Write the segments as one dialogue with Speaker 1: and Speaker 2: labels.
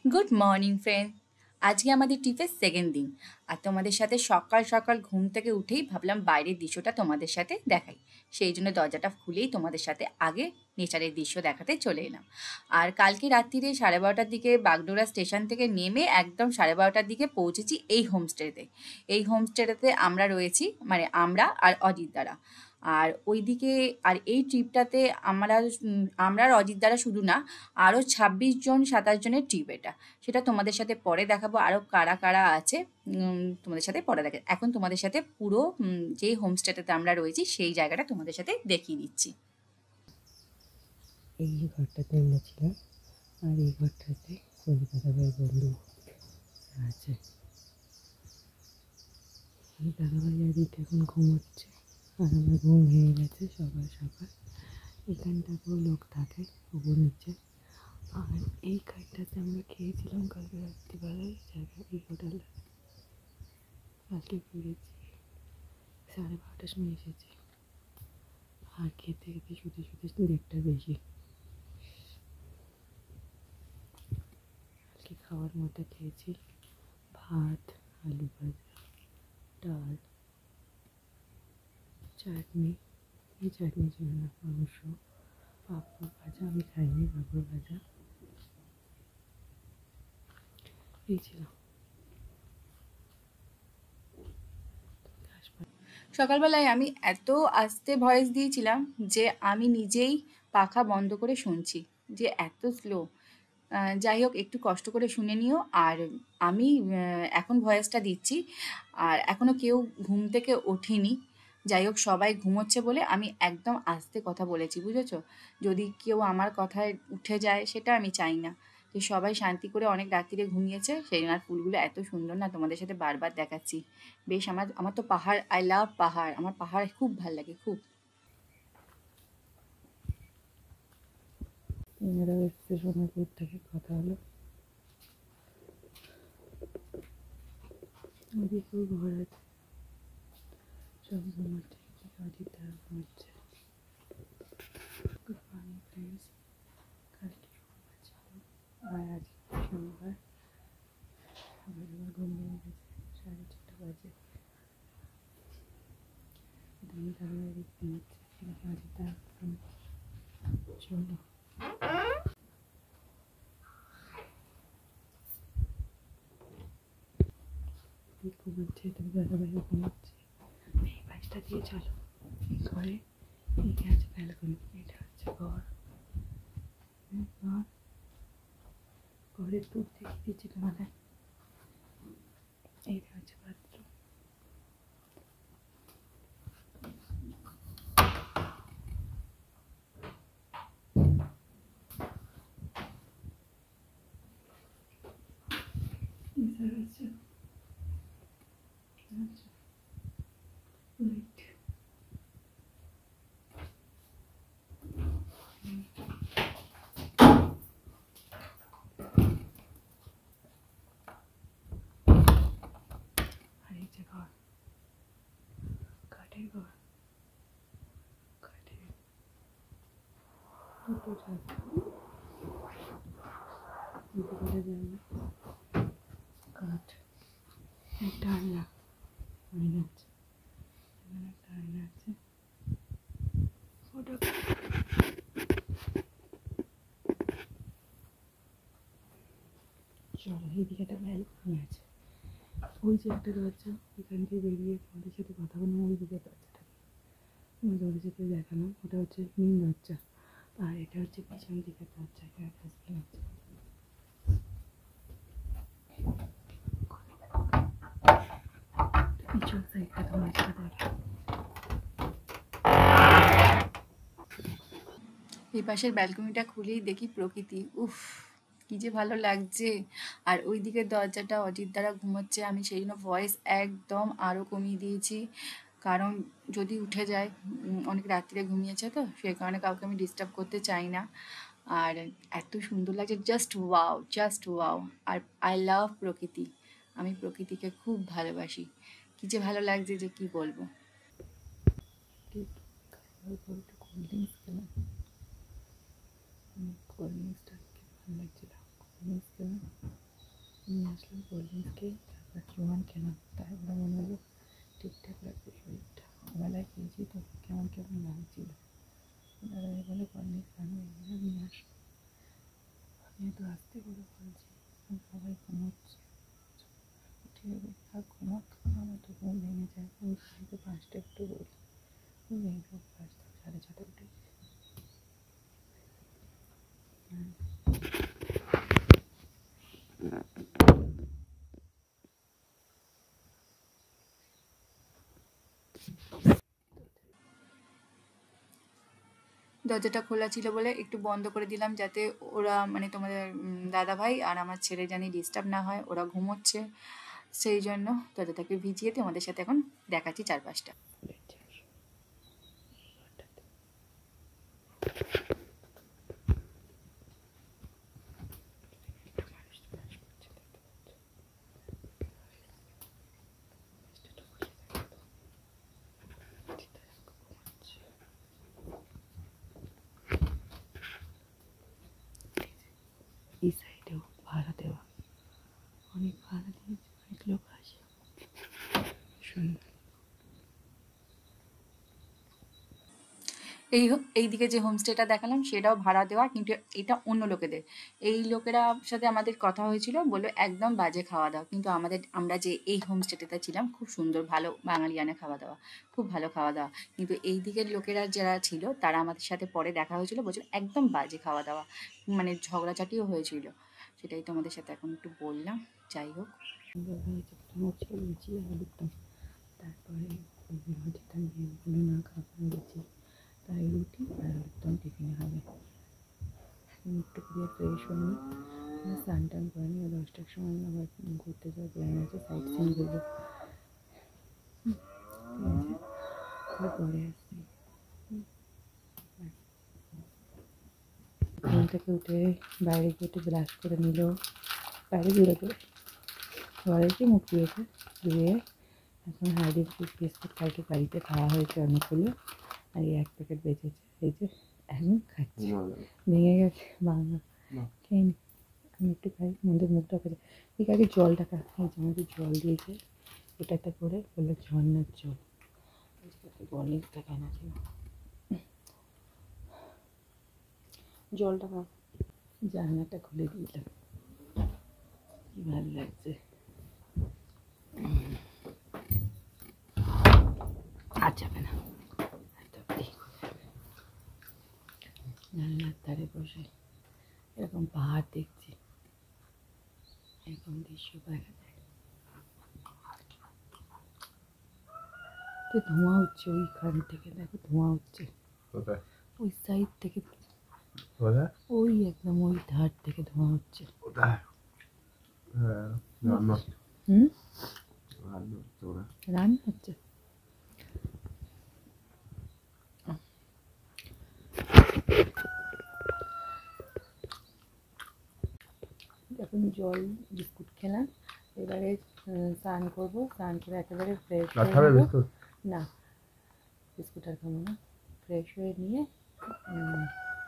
Speaker 1: Good morning friend. আজকে আমাদের ট্রিপের সেকেন্ড দিন। আর তোমাদের সাথে সকাল সকাল ঘুম থেকে উঠেই ভাবলাম বাইরের দৃশ্যটা তোমাদের সাথে দেখাই। সেই জন্য দরজাটা খুলেই তোমাদের সাথে আগে নেচারের দৃশ্য দেখাতে চলে এলাম। আর কালকে রাত্রিরে 12:30টার দিকে বাগডোগরা স্টেশন থেকে নেমে একদম 12:30টার দিকে পৌঁছেছি এই হোমস্টেতে। এই হোমস্টেটাতে আমরা রয়েছি, মানে আমরা আর অজিত দ্বারা। আর ওইদিকে আর এই ট্রিপটাতে আমরা আর অজিত দ্বারা শুধু না, আরও 26 জন 27 জনের ট্রিপ এটা। সেটা তোমাদের সাথে পরে দেখাবো আরও কারা কারা আছে। তোমাদের সাথে পরে দেখা, এখন তোমাদের সাথে পুরো যেই হোমস্টেটাতে আমরা রয়েছি সেই জায়গাটা তোমাদের সাথে দেখিয়ে দিচ্ছি।
Speaker 2: এই ঘরটাতে আমরা ছিলাম, আর এই ঘরটাতে কলকাতার বন্ধু আছে। দাদাভাই আর এটা এখন ঘুমোচ্ছে, আর আমার ঘুম ভেঙে গেছে সকাল সকাল। এখানটাতেও লোক থাকে উপর নিচে। আর এই খাটটাতে আমরা খেয়েছিলাম কালকে রাত্রিবেলায় জায়গায়, এই হোটেলে। কালকে ফিরেছি 12:30টার সময় এসেছি, আর খেতে খেতে শুতে শুতে 1:30টার বেশি। কালকে খাওয়ার মতো খেয়েছি ভাত, আলু ভাজা, ডাল, চাটনি। এই চাটনি ছিল না, মাংস, পাঁপড় ভাজা। আমি খাইনি পাঁপড় ভাজা, এই ছিল।
Speaker 1: সকালবেলায় আমি এত আস্তে ভয়েস দিয়েছিলাম যে আমি নিজেই পাখা বন্ধ করে শুনছি, যে এত স্লো। যাই হোক, একটু কষ্ট করে শুনে নিও। আর আমি এখন ভয়েসটা দিচ্ছি, আর এখনও কেউ ঘুম থেকে ওঠেনি। যাই হোক, সবাই ঘুমোচ্ছে বলে আমি একদম আস্তে কথা বলেছি, বুঝেছো? যদি কেউ আমার কথায় উঠে যায় সেটা আমি চাই না। তো সবাই শান্তি করে অনেক রাত্রিরে ঘুমিয়েছে। সেই জন্য। আর ফুলগুলো এত সুন্দর না, তোমাদের সাথে বারবার দেখাচ্ছি। বেশ, আমার আমার তো পাহাড়, আই লাভ পাহাড়। আমার পাহাড় খুব ভাল লাগে, খুব।
Speaker 2: এনারা এসছে সোনারপুর থেকে, কথা হলো। ওদিকেও ঘর আছে, সব ঘুমাচ্ছে। অজিত তারা ঘুমাচ্ছে। Good morning friends. কালকে সোমবার ছিল, আর আজকে শনিবার। আবার আমার ঘুম ভেঙে গেছে 6:30 বাজে। আমি দাঁড়িয়ে দেখতে নিচ্ছে, কিন্তু অজিত তারা চলো। ঘুমাচ্ছে, তুমি দাদাভাই ঘুমাচ্ছে। এই বাসটা দিয়ে চলো এই ঘরে। এটা আছে ব্যালকনি, এটা হচ্ছে ঘর। ঘর, ঘরের দূর থেকে দিচ্ছে তোমাদের। এইটা হচ্ছে বাথরুম। এটা হচ্ছে লাইট। আর এই যে ঘর, কাঠের ঘর। কাঠের দুটো জায়গা, দুটো করে জায়গা, কাঠ। একটা আয়না, আয়না আছে এখানে, একটা আয়না আছে। ওটা চলো, এইদিকে একটা ব্যালকনি আছে। ওই যে একটা দরজা, এখান থেকে বেরিয়ে তোমাদের সাথে কথা বললাম। ওই দিকে দরজাটা আমি তোমাদের সাথে দেখালাম, ওটা হচ্ছে মেন দরজা। আর এটা হচ্ছে পিছন দিকের দরজা, এখানে ডাস্টবিন আছে। পিছন সাইডটা তোমাদের সাথে দেখা।
Speaker 1: এই পাশের ব্যালকনিটা খুলেই দেখি প্রকৃতি। উফ, কি যে ভালো লাগছে। আর ওই দিকের দরজাটা অজিত দ্বারা ঘুমোচ্ছে, আমি সেই জন্য ভয়েস একদম আরও কমিয়ে দিয়েছি। কারণ যদি উঠে যায়, অনেক রাত্রিরে ঘুমিয়েছে তো, সেই কারণে কাউকে আমি ডিস্টার্ব করতে চাই না। আর এত সুন্দর লাগছে, জাস্ট ওয়াও, জাস্ট ওয়াও। আর আই লাভ প্রকৃতি। আমি প্রকৃতিকে খুব ভালোবাসি। কি যে ভালো লাগছে যে কি বলবো।
Speaker 2: খাবার পর একটু কোল্ড ড্রিঙ্কস খেলাম। কোল্ড ড্রিঙ্কসটা খেতে ভালো লাগছিল, কোল্ড ড্রিঙ্কস খেলাম। নিয়ে আসলাম কোল্ড ড্রিঙ্কসকে, তারপর জোয়ান খেলাম। তারপরে মনে হলো ঠিকঠাক লাগবে শরীরটা, বেলায় খেয়েছি তো কেমন কেমন লাগছিল। দাদাভাই বলে কর্নেট খাবে, নিয়ে আসো। আমি তো আস্তে করে বলছি, সবাই ঘুমোচ্ছে, উঠে যাবে আর ঘুমাক। আমার তো ঘুম ভেঙে যায়, আমি তো 5টা একটু বলি ঘুম ভেঙে যাবে, 5টা 6:30 উঠে।
Speaker 1: দরজাটা খোলা ছিল বলে একটু বন্ধ করে দিলাম, যাতে ওরা মানে তোমাদের দাদাভাই আর আমার ছেলে জানি ডিস্টার্ব না হয়, ওরা ঘুমোচ্ছে সেই জন্য দরজাটাকে ভিজিয়ে দিয়ে আমাদের সাথে এখন দেখাচ্ছি চারপাশটা।
Speaker 2: এই সাইডেও ভাড়া দেওয়া, অনেক ভাড়া দিয়েছে, অনেক লোক আসে, সুন্দর।
Speaker 1: এইদিকে যে হোমস্টেটা দেখালাম সেটাও ভাড়া দেওয়া, কিন্তু এটা অন্য লোকেদের। এই লোকেরা সাথে আমাদের কথা হয়েছিল, বললো একদম বাজে খাওয়া দাওয়া, কিন্তু আমরা যে এই হোমস্টেটাতে ছিলাম খুব সুন্দর, ভালো বাঙালিয়ানা খাওয়া দাওয়া, খুব ভালো খাওয়া দাওয়া। কিন্তু এই দিকের লোকেরা যারা ছিল তারা আমাদের সাথে পরে দেখা হয়েছিল, বলছিল একদম বাজে খাওয়া দাওয়া, মানে ঝগড়াঝাটিও হয়েছিল। সেটাই তোমাদের সাথে এখন একটু বললাম। যাই হোক,
Speaker 2: সুন্দর হয়েছে, প্রথমে ছিল লুচি আর আলুরদম, তারপরে যেটা নিয়ে বললো না খাবো লুচি, তাই রুটি আর আলুরদম টিফিনে হবে। একটু করে ফ্রেশ হয়নি, স্নান টান করেনি, 10টার সময় আবার ঘুরতে যাওয়ার প্ল্যান আছে, সাইট সিন করবো। ঠিক আছে, পরে আসছি। ঘুম থেকে উঠে বাইরে গিয়ে একটু ব্রাশ করে নিল, বাইরে ঘুরে ঘুরে ঘরে এসে মুখ ধুয়েছে, ধুয়ে এখন হাইডি বিস্কুট কালকে বাড়িতে খাওয়া হয়েছে অনেকগুলো, আর এই 1 প্যাকেট বেঁচেছে, এই যে এখন খাচ্ছি। ভেঙে গেছে বাংলা, খেয়ে নি, আমি একটু খাই, মধ্যে মুখটা খাই। ঠিক আছে, জলটা খা, এই যে আমাদের জল দিয়েছে এটাতে করে, বললো ঝর্নার জল, বলিংটা কেনা ছিল, জলটা খা। জানলাটা খুলে দিলাম, কি ভালো লাগছে। আর যাবে না, জানলার ধারে বসে এরকম পাহাড় দেখছি, এরকম দৃশ্য দেখা যায়। তো ধোঁয়া উঠছে ওইখান থেকে, দেখো ধোঁয়া উঠছে ওই সাইড থেকে, ওই একদম ওই ধার থেকে ধোঁয়া উঠছে। হুম, রান্না হচ্ছে। এখন জল বিস্কুট খেলাম, এবারে স্নান করবো, স্নান করে একেবারে ফ্রেশ হয়ে যাবো। না, বিস্কুট আর খাবো না, ফ্রেশ হয়ে নিয়ে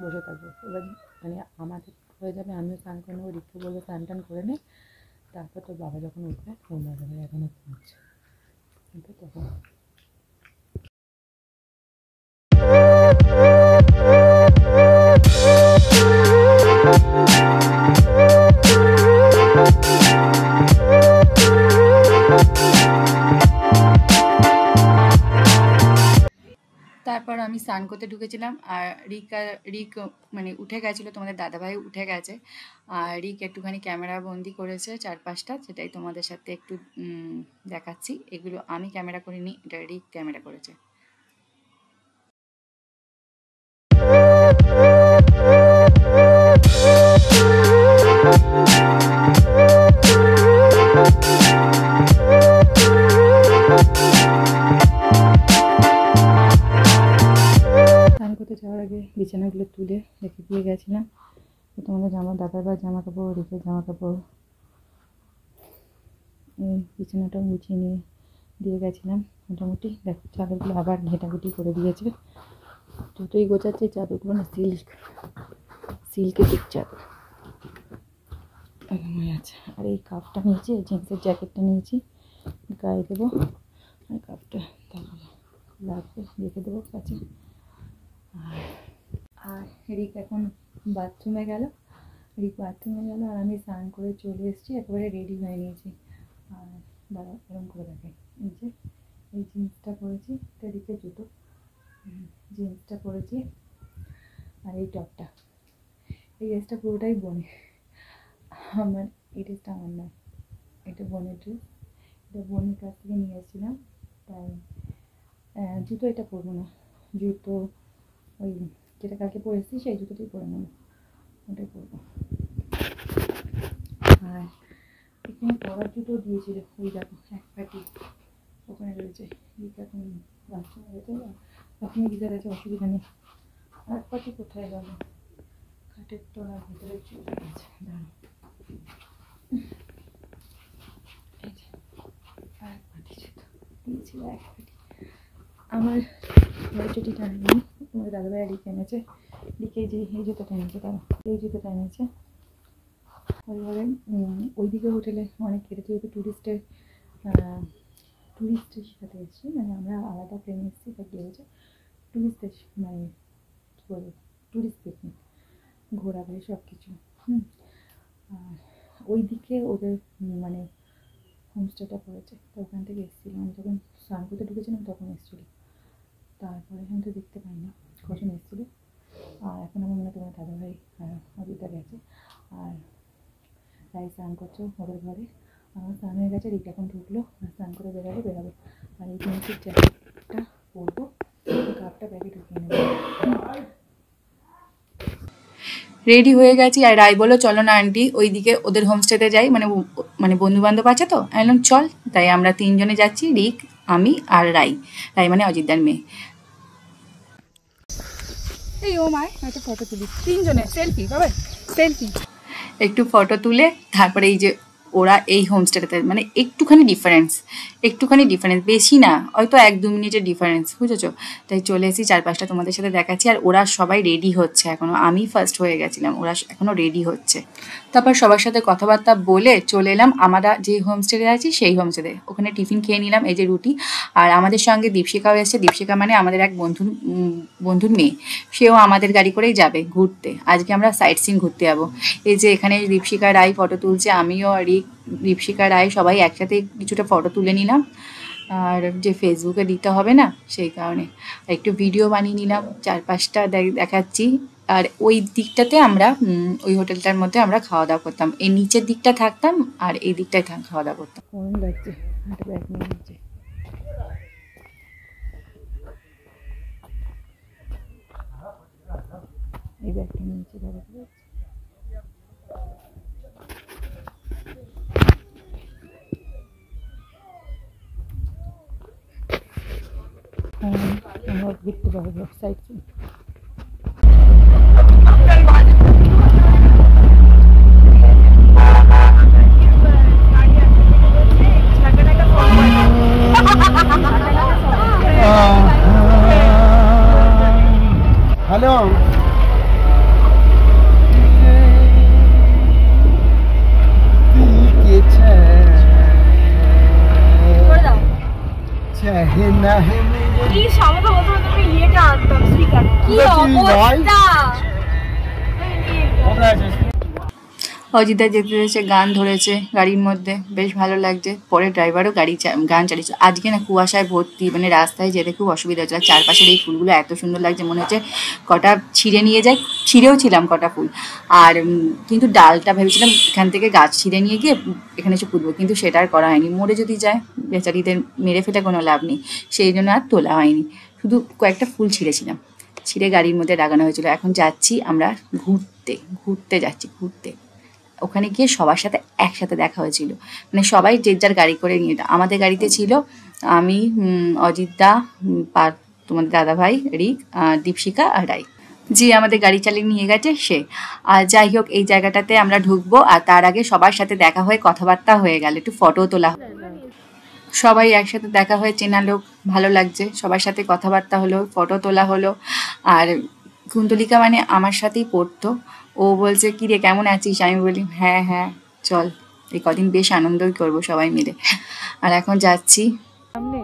Speaker 2: বসে থাকবো। এবার মানে আমাদের হয়ে যাবে, আমিও স্নান করে নেবো, রিক্কে বলবো স্নান টান করে নে, তারপর তোর বাবা যখন উঠবে, ফোন বাজাবে, এখনও ঘুমোচ্ছে, কিন্তু তখন
Speaker 1: তারপর আমি স্নান করতে ঢুকেছিলাম, আর রিক মানে উঠে গেছিলো, তোমাদের দাদাভাই উঠে গেছে, আর রিক একটুখানি ক্যামেরা বন্দি করেছে চারপাশটা, সেটাই তোমাদের সাথে একটু দেখাচ্ছি। এগুলো আমি ক্যামেরা করিনি, এটা রিক ক্যামেরা করেছে।
Speaker 2: স্নান করতে যাওয়ার আগে বিছানাগুলো তুলে রেখে দিয়ে গেছিলাম, তোমাদের দাদার জামা কাপড়, রিকের জামা কাপড়, এই বিছানাটা গুছিয়ে নিয়ে দিয়ে গেছিলাম। মোটামুটি দেখো চাদরগুলো আবার ঘেঁটাঘুটি করে দিয়েছে, যতই গোছাচ্ছে চাদরগুলো না সিল্কের চাদর,
Speaker 1: এরকম হয়ে আছে। আর এই কাপটা নিয়েছি, এই জিন্সের জ্যাকেটটা নিয়েছি, গায়ে দেবো। আর কাপটা তাহলে লাগবে, রেখে দেবো কাছে। আর রিক এখন বাথরুমে গেল, আর আমি স্নান করে চলে এসেছি, একেবারে রেডি হয়ে নিয়েছি। আর দাঁড়া এরকম করে দেখে, এই যে এই জিন্সটা পরেছি, রিকে জুতো, জিন্সটা পরেছি, আর এই টপটা। এই ড্রেসটা পুরোটাই বোনের, আমার এই ড্রেসটা আমার নয়, এটা বোনের ড্রেস, এটা বোনের কাছ থেকে নিয়ে এসেছিলাম। তাই জুতো এটা পরবো না, জুতো ওই যেটা কালকে পরে এসেছি সেই জুতোটাই পরে নেবো, ওটাই পরবো। আর এখানে পরার জুতো দিয়েছিল, ওই দেখো এক পাটি ওখানে রয়েছে। এখন বাথরুমে গেছে, বাথরুমে গিজার আছে, অসুবিধা নেই। আর পাটি কোথায় গেল, খাটের তলার ভিতরে চলে গেছে, দাঁড়াও। এই যে আর পাটি জুতো দিয়েছিল, এক পাটি। আমার চটি টানেনি, তোমার দাদাভাই রিক এনেছে, রিকে যে এই জুতোটা এনেছে, তারা এই জুতোটা এনেছে। ওইভাবে ওইদিকে হোটেলে অনেক কেটেছে, যেহেতু টুরিস্টের সাথে এসেছি, মানে আমরা আলাদা প্লেনে এসেছি, তা কী হয়েছে টুরিস্টদের মানে কী বলবো টুরিস্ট পিকনিক, ঘোরাঘুরি সব কিছু। আর ওই দিকে ওদের মানে হোমস্টেটা পড়েছে, তো ওখান থেকে এসেছিলাম, আমি যখন স্নান করতে ঢুকেছিলাম তখন এসেছিলো। তারপরে আমি তো দেখতে পাইনি কজন এসেছিলো। আর এখন আমার মনে হয় তোমার দাদাভাই অযোধ্যা গেছে, আর তাই স্নান করছো ওদের ঘরে। আমার স্নান হয়ে গেছে, রিক এখন ঢুকলো, আর স্নান করে বেরাবে। আর এই জিনিসের জ্যাকেটটা পরবো, কাপটা ব্যাগে ঢুকিয়ে নেবো। রেডি হয়ে গেছি, আর রাই বলো চলো না আন্টি ওইদিকে ওদের হোমস্টেতে যাই, মানে বন্ধু বান্ধব আছে তো, আমি বললাম চল। তাই আমরা তিনজনে যাচ্ছি, রিক, আমি আর রাই মানে অজিতদার মেয়ে। এই ও মায় একটা ফটো তুলি, তিনজনে সেলফি বাবা, সেলফি। একটু ফটো তুলে তারপরে এই যে ওরা এই হোমস্টেটাতে, মানে একটুখানি ডিফারেন্স, বেশি না, হয়তো 1-2 মিনিটের ডিফারেন্স, বুঝেছো। তাই চলে এসেছি, চারপাশটা তোমাদের সাথে দেখাচ্ছি। আর ওরা সবাই রেডি হচ্ছে এখনও, আমি ফার্স্ট হয়ে গেছিলাম, ওরা এখনও রেডি হচ্ছে। তারপর সবার সাথে কথাবার্তা বলে চলে এলাম আমরা যে হোমস্টেতে আছি সেই হোমস্টেতে। ওখানে টিফিন খেয়ে নিলাম, এই যে রুটি। আর আমাদের সঙ্গে দীপশিকাও এসেছে, দীপশিকা মানে আমাদের এক বন্ধুর মেয়ে, সেও আমাদের গাড়ি করেই যাবে ঘুরতে। আজকে আমরা সাইট সিন ঘুরতে যাবো। এই যে এখানে দীপশিকা রায় ফটো তুলছে, আমিও রিক, দীপশিকা রায় সবাই একসাথে কিছুটা ফটো তুলে নিলাম। আর যে ফেসবুকে দিতে হবে না সেই কারণে একটু ভিডিও বানিয়ে নিলাম, চারপাশটা দেখাচ্ছি। আর ওই দিকটাতে আমরা ওই হোটেলটার মধ্যে আমরা খাওয়া দাওয়া করতাম, এই নিচের দিকটা থাকতাম আর এই দিকটায় খাওয়া দাওয়া করতাম। কেমন লাগছে, একটা ব্যাগ নিয়ে নিচ্ছে, এই ব্যাগটা নিয়েছি ধরো। আমরা দেখতে পাবো সাইড সিন।
Speaker 3: হ্যালো,
Speaker 1: অজিতদা যেতে যেতে গান ধরেছে গাড়ির মধ্যে, বেশ ভালো লাগছে। পরে ড্রাইভারও গান চালিয়েছে। আজকে না কুয়াশায় ভর্তি, মানে রাস্তায় যেতে খুব অসুবিধা হচ্ছে। আর চারপাশের এই ফুলগুলো এত সুন্দর লাগছে, মনে হচ্ছে কটা ছিঁড়ে নিয়ে যায়, ছিঁড়েও ছিলাম কটা ফুল। আর কিন্তু ডালটা ভেবেছিলাম এখান থেকে গাছ ছিঁড়ে নিয়ে গিয়ে এখানে এসে পুঁতবো, কিন্তু সেটা আর করা হয়নি। মরে যদি যায়, বেচারিদের মেরে ফেলে কোনো লাভ নেই, সেই জন্য আর তোলা হয়নি। শুধু কয়েকটা ফুল ছিঁড়েছিলাম, ছিঁড়ে গাড়ির মধ্যে লাগানো হয়েছিল। এখন যাচ্ছি আমরা ঘুরতে যাচ্ছি। ওখানে গিয়ে সবার সাথে একসাথে দেখা হয়েছিল, মানে সবাই যে যার গাড়ি করে নিয়ে, আমাদের গাড়িতে ছিল আমি, অজিতদা, তোমাদের দাদাভাই রিক, দীপশিকা আর রাই। যে আমাদের গাড়ি চালিয়ে নিয়ে গেছে সে। আর যাই হোক, এই জায়গাটাতে আমরা ঢুকবো, আর তার আগে সবার সাথে দেখা হয়ে কথাবার্তা হয়ে গেল, একটু ফটো তোলা, সবাই একসাথে দেখা হয়ে চেনা লোক, ভালো লাগছে। সবার সাথে কথাবার্তা হলো, ফটো তোলা হলো। আর কুন্তলিকা মানে আমার সাথেই পড়তো, ও বলছে কি রে কেমন আছিস, আমি বলি হ্যাঁ, চল এই কদিন বেশ আনন্দই করবো সবাই মিলে। আর এখন যাচ্ছি।
Speaker 2: সামনে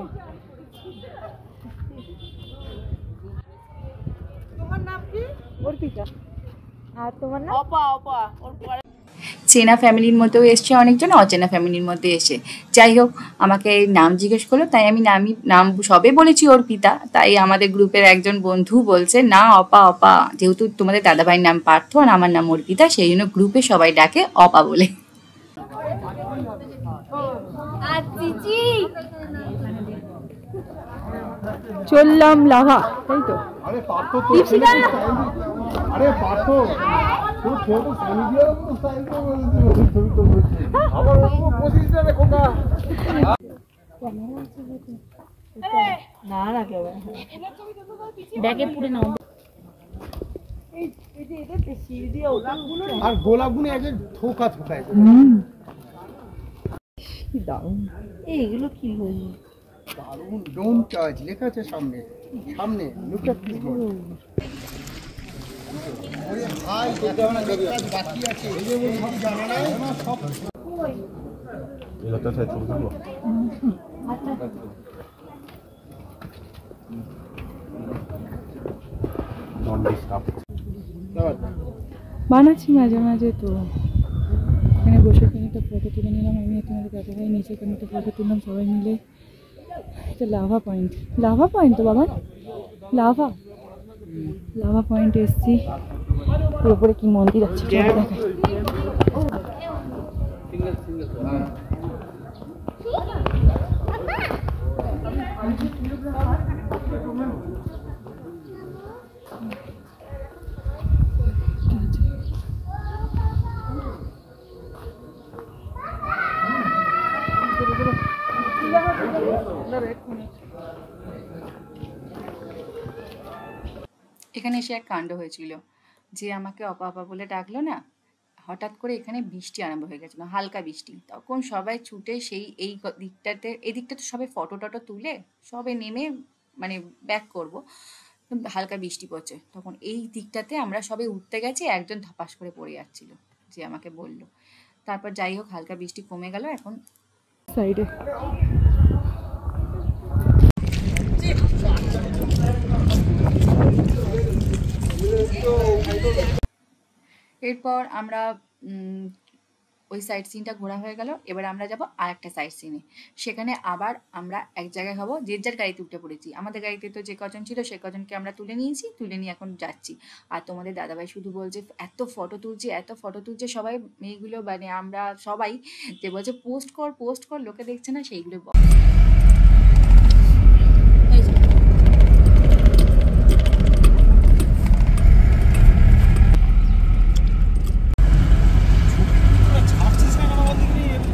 Speaker 2: অর্পিতা। আর তোমার নাম?
Speaker 1: চেনা ফ্যামিলির মধ্যেও এসছে অনেকজন, অচেনা ফ্যামিলির মধ্যে এসে। যাই হোক, আমাকে নাম জিজ্ঞেস করলো, তাই আমি নাম সবে বলেছি অর্পিতা। তাই আমাদের গ্রুপের একজন বন্ধু বলছে, না অপা অপা, যেহেতু তোমাদের দাদাভাইয়ের নাম পার্থ আর আমার নাম অর্পিতা, সেই জন্য গ্রুপে সবাই ডাকে অপা বলে।
Speaker 2: চললাম লাভা, তাই তো?
Speaker 3: আরে পার্থ তো আরে পার্থ তোর ছোট সানি দিয়ে তো স্টাইল করে ছবি তো আবার ও 25 টাকা কোথা
Speaker 2: না না কেউ ব্যাগে পুরে নাও।
Speaker 3: আর গোলাপগুলো এক থোকা থোকায়
Speaker 2: কি দারুণ! এইগুলো কি হলো?
Speaker 3: দারুণ, ডোন্ট টাচ লেখা আছে সামনে সামনে, লুক এট দিস বোর্ড। ওরে ভাই এটা না কাজ বাকি আছে, এই যে সব জানা নাই সব
Speaker 4: এটা তো ছবি তুলবো। Don't disturb.
Speaker 2: বানাচ্ছি মাঝে মাঝে তো। এখানে বসে একটা ফটো তুলে নিলাম আমি আর তোমাদের দাদাভাই, নিচে একটা ফটো তুললাম সবাই মিলে। এটা লাভা পয়েন্ট, লাভা পয়েন্ট তো বাবা, লাভা লাভা পয়েন্ট এসছি। উপরে কি মন্দির আছে দেখাই।
Speaker 1: এখানে এসে এক কাণ্ড হয়েছিল, যে আমাকে অপা অপা বলে ডাকলো না, হঠাৎ করে এখানে বৃষ্টি আরম্ভ হয়ে গেছিলো, হালকা বৃষ্টি। তখন সবাই ছুটে সেই দিকটাতে, এই দিকটাতে সবাই ফটো টটো তুলে সবে নেমে মানে ব্যাক করবো, হালকা বৃষ্টি পড়ছে। তখন এই দিকটাতে আমরা সবাই উঠতে গেছি, একজন ধপাস করে পড়ে যাচ্ছিল, যে আমাকে বললো। তারপর যাই হোক, হালকা বৃষ্টি কমে গেল। এখন
Speaker 2: সাইডে
Speaker 1: এরপর আমরা ওই সাইট সিনটা ঘোরা হয়ে গেল। এবার আমরা যাব আর একটা সাইট সিনে। সেখানে আবার আমরা এক জায়গায় হব, যে যার গাড়িতে উঠে পড়েছি। আমাদের গাড়িতে তো যে কজন ছিল সে কজনকে আমরা তুলে নিয়েছি, তুলে নিয়ে এখন যাচ্ছি। আর তোমাদের দাদাভাই শুধু বলছে এত ফটো তুলছে, এত ফটো তুলছে, সবাই মেয়েগুলো মানে আমরা সবাই, যে বলছে পোস্ট কর, লোকে দেখছে না, সেইগুলো বল।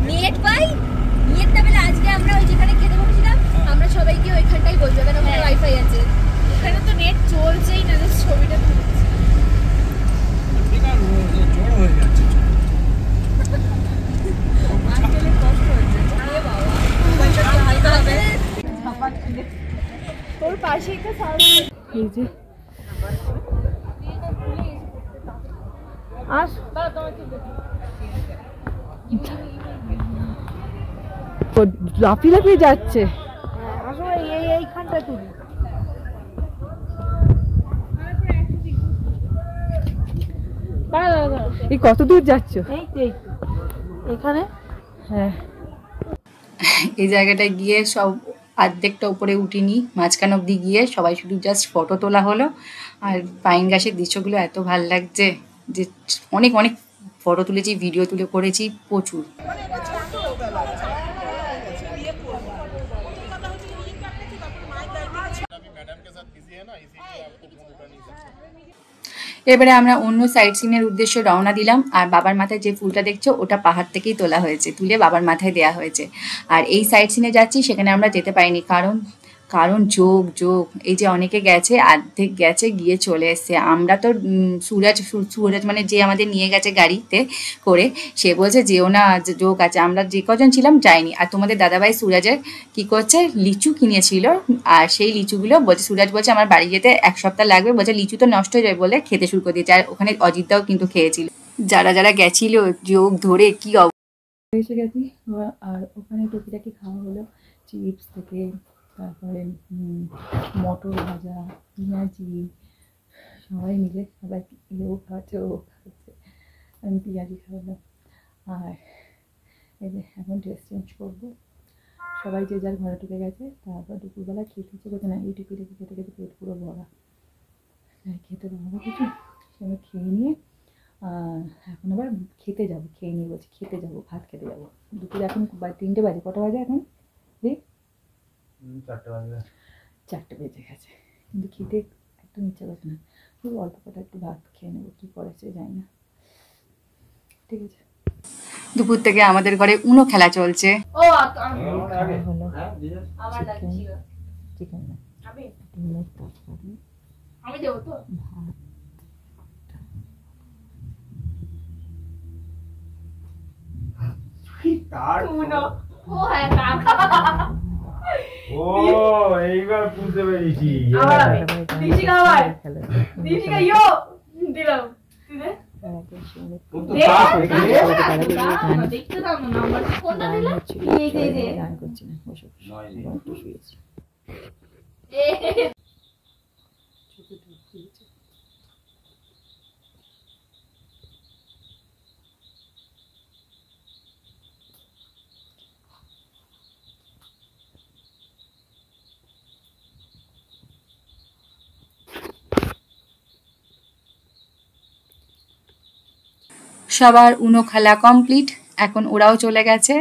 Speaker 5: নেট পাই, নেট না পেলে আজকে আমরা ওই যেখানে খেতে বসেছিলাম আমরা সবাইকে ওইখানটাই বলবো, কারণ ওখানে ওয়াইফাই আছে। ওখানে তো নেট চলছেই না, জাস্ট ছবিটা তুলছি। তোর পাশেই তো
Speaker 2: এই যে আস লাফিয়ে যাচ্ছে। এইখানটা তুলি এই কত দূর যাচ্ছ? এই এখানে। হ্যাঁ,
Speaker 1: এই জায়গাটায় গিয়ে সব অর্ধেকটা উপরে উঠিনি, মাঝখান অবধি গিয়ে সবাই শুধু জাস্ট ফটো তোলা হলো। আর পাইন গাছের দৃশ্যগুলো এত ভাল লাগছে যে অনেক অনেক ফটো তুলেছি, ভিডিও তুলে করেছি প্রচুর। এবারে আমরা অন্য সাইট সিনের উদ্দেশ্যে রওনা দিলাম। আর বাবার মাথায় যে ফুলটা দেখছো ওটা পাহাড় থেকেই তোলা হয়েছে, তুলে বাবার মাথায় দেয়া হয়েছে। আর এই সাইট সিনে যাচ্ছি, সেখানে আমরা যেতে পারিনি, কারণ যোগ এই যে অনেকে গেছে, অর্ধেক গেছে, গিয়ে চলে এসছে। আমরা তো সুরাজ মানে যে আমাদের নিয়ে গেছে গাড়িতে করে, সে বলছে যেও না, যোগ আছে। আমরা যে কজন ছিলাম যাইনি। আর তোমাদের দাদাভাই সুরাজের কি করছে, লিচু কিনেছিল, আর সেই লিচুগুলো বলছে, সুরাজ বলছে আমার বাড়ি যেতে 1 সপ্তাহ লাগবে, বলছে লিচু তো নষ্ট হয়ে যাবে বলে খেতে শুরু করে দিয়েছে। আর ওখানে অজিতদাও কিন্তু খেয়েছিল। যারা গেছিল যোগ ধরে কি এসে গেছি আর ওখানে টুকিটাকি খাওয়া হলো, চিপস থেকে তারপরে মটর ভাজা, পেঁয়াজি, সবাই মিলে সবাই এও খাওয়াচ্ছে ও খাওয়াচ্ছে, আমি পেঁয়াজি খাওয়ালাম। আর এই যে এখন ড্রেস চেঞ্জ করবো, সবাই যে যার ঘরে ঢুকে গেছে। তারপর দুপুরবেলা খেতে ইচ্ছে করছে না, এই টুকিটাকি খেতে খেতে পেট পুরো ভরা, খেতে পারবো কিছু, সেগুলো খেয়ে নিয়ে এখন আবার খেতে যাবো, খেয়ে নিয়ে বলছি খেতে যাবো, ভাত খেতে যাবো। দুপুরে এখন 3টে বাজে, কটা বাজে এখন? 4টে বেজে গেছে, কিন্তু খেতে একদম ইচ্ছা করছে না, খুব অল্প কটা একটু ভাত খেয়ে নেবো, কী করেছে জানি না। ঠিক আছে, দুপুর থেকে আমাদের ঘরে উনো খেলা চলছে। চিকেন না,
Speaker 5: আমি দেবো তো।
Speaker 3: এইবার বুঝতে পেরেছি।
Speaker 1: গান করছি না, বসে একটু শুয়েছি। সবার উনো খেলা কমপ্লিট, এখন ওরাও চলে গেছে।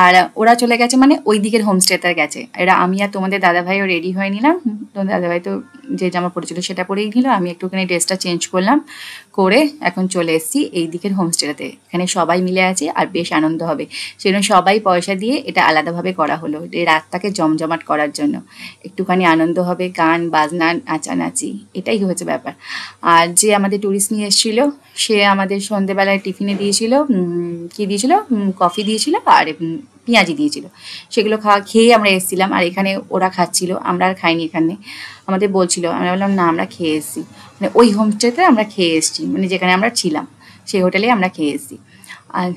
Speaker 1: আর ওরা চলে গেছে মানে ওই দিকের হোমস্টেতে গেছে। এরা আমি আর তোমাদের দাদাভাইও রেডি হয়ে নিলাম। তোমাদের দাদাভাই তো যে জামা পরেছিল সেটা পরেই নিল, আমি একটুখানি ড্রেসটা চেঞ্জ করলাম, করে এখন চলে এসেছি এই দিকের হোমস্টেতে। এখানে সবাই মিলে আছে আর বেশ আনন্দ হবে, সেজন্য সবাই পয়সা দিয়ে এটা আলাদাভাবে করা হলো, এই রাতটাকে জমজমাট করার জন্য। একটুখানি আনন্দ হবে, গান বাজনা নাচানাচি, এটাই হচ্ছে ব্যাপার। আর যে আমাদের ট্যুরিস্ট নিয়ে এসেছিলো সে আমাদের সন্ধেবেলায় টিফিনে দিয়েছিল, কী দিয়েছিল, কফি দিয়েছিল আর পেঁয়াজি দিয়েছিল। সেগুলো খেয়ে আমরা এসেছিলাম, আর এখানে ওরা খাচ্ছিল, আমরা আর খাইনি। এখানে আমাদের বলছিল, আমরা বললাম না আমরা খেয়ে এসেছি, মানে ওই হোমস্টেতে আমরা খেয়ে এসেছি, মানে যেখানে আমরা ছিলাম সেই হোটেলে আমরা খেয়ে এসেছি। আর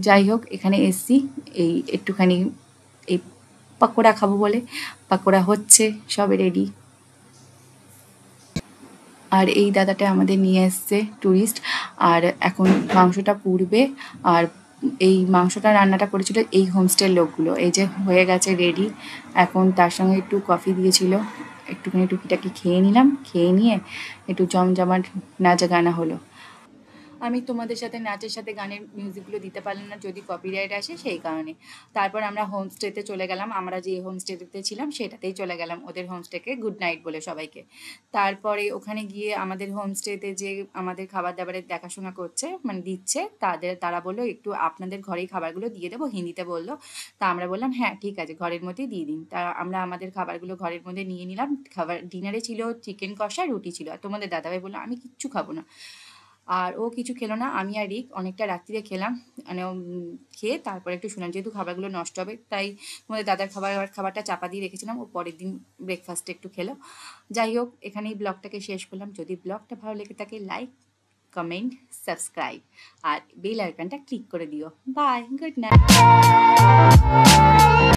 Speaker 1: যাই হোক, এখানে এসেছি এই একটুখানি এই পাকোড়া খাবো বলে, পাকোড়া হচ্ছে, সবে রেডি। আর এই দাদাটা আমাদের নিয়ে এসছে ট্যুরিস্ট, আর এখন মাংসটা পুড়বে। আর এই মাংসটা রান্নাটা করেছিল এই হোমস্টের লোকগুলো। এই যে হয়ে গেছে রেডি, এখন তার সঙ্গে একটু কফি দিয়েছিল, একটুখানি টুকিটাকি খেয়ে নিলাম, খেয়ে নিয়ে একটু জমজমাট নাচা গানা হলো। আমি তোমাদের সাথে নাচের সাথে গানের মিউজিকগুলো দিতে পারলাম না, যদি কপিরাইট আসে সেই কারণে। তারপর আমরা হোমস্টেতে চলে গেলাম, আমরা যে হোমস্টেতে ছিলাম সেটাতেই চলে গেলাম, ওদের হোমস্টেকে গুড নাইট বলে সবাইকে। তারপরে ওখানে গিয়ে আমাদের হোমস্টেতে যে আমাদের খাবার দাবারের দেখাশোনা করছে, মানে দিচ্ছে, তারা বললো একটু আপনাদের ঘরেই খাবারগুলো দিয়ে দেবো, হিন্দিতে বললো। তা আমরা বললাম হ্যাঁ ঠিক আছে, ঘরের মধ্যেই দিয়ে দিন। তা আমরা আমাদের খাবারগুলো ঘরের মধ্যে নিয়ে নিলাম। ডিনারে ছিল চিকেন কষা, রুটি ছিল। আর তোমাদের দাদাভাই বললো আমি কিচ্ছু খাবো না, আর ও কিছু খেলো না। আমি আর রিক অনেকটা রাত্রিরে খেলাম, মানে খেয়ে তারপরে একটু শুনলাম, যেহেতু খাবারগুলো নষ্ট হবে তাই তোমাদের দাদার খাবারটা চাপা দিয়ে রেখেছিলাম, ও পরের দিন ব্রেকফাস্টে একটু খেলো। যাই হোক, এখানেই ব্লগটাকে শেষ করলাম। যদি ব্লগটা ভালো লেগে থাকে লাইক, কমেন্ট, সাবস্ক্রাইব আর বেল আইকনটা ক্লিক করে দিও। Bye, good night.